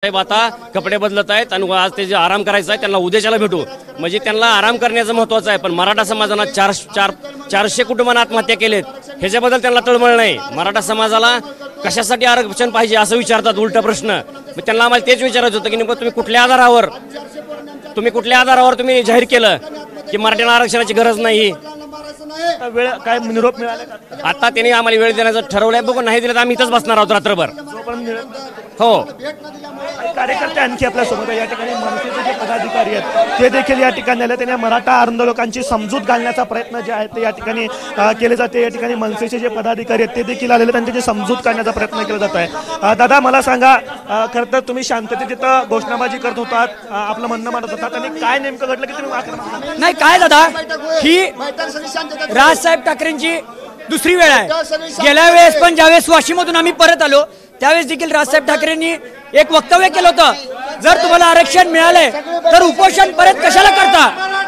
साहेब आता कपडे बदलत आहेत आणि आज ते जे आराम करायचा आहे त्यांना उद्याच्याला भेटू म्हणजे त्यांना आराम करण्याचं महत्त्वाचं आहे। पण मराठा समाजानं 400 कुटुंबांना आत्महत्या केलेत, ह्याच्याबद्दल त्यांना तळमळ नाही। मराठा समाजाला कशासाठी आरक्षण पाहिजे असं विचारतात उलटा प्रश्न। मग त्यांना आम्हाला तेच विचारायचं होतं की नेमकं तुम्ही कुठल्या आधारावर तुम्ही जाहीर केलं की मराठ्यांना आरक्षणाची गरज नाही। वेळ काय निरोप मिळाला का? आता त्यांनी आम्हाला वेळ देण्याचं ठरवलंय, बघू नाही दिलं तर आम्ही इथंच बसणार आहोत रात्रभर। हो, कार्यकर्ते आणखी आपल्या सोबत आहे। या ठिकाणी मनसेचे जे पदाधिकारी आहेत ते देखील या ठिकाणी आले। त्यांनी मराठा आंदोलकांची समजूत घालण्याचा प्रयत्न जे आहे ते या ठिकाणी केले जाते। या ठिकाणी मनसेचे जे पदाधिकारी आहेत ते देखील आलेले, त्यांची समजूत काढण्याचा प्रयत्न केला जात आहे। दादा मला सांगा, खरं तर तुम्ही शांततेत तिथं घोषणाबाजी करत होतात, आपलं म्हणणं मांडत होतात आणि काय नेमकं घडलं की तुम्ही आक्रमक? नाही काय दादा, ही राजसाहेब ठाकरेंची दुसरी वेळ आहे। गेल्या वेळेस पण ज्यावेळेस वाशीमधून आम्ही परत आलो त्यावेळेस देखील राजसाहेब ठाकरेंनी एक वक्तव्य केलं होतं, जर तुम्हाला आरक्षण मिळालंय तर उपोषण परत कशाला करता।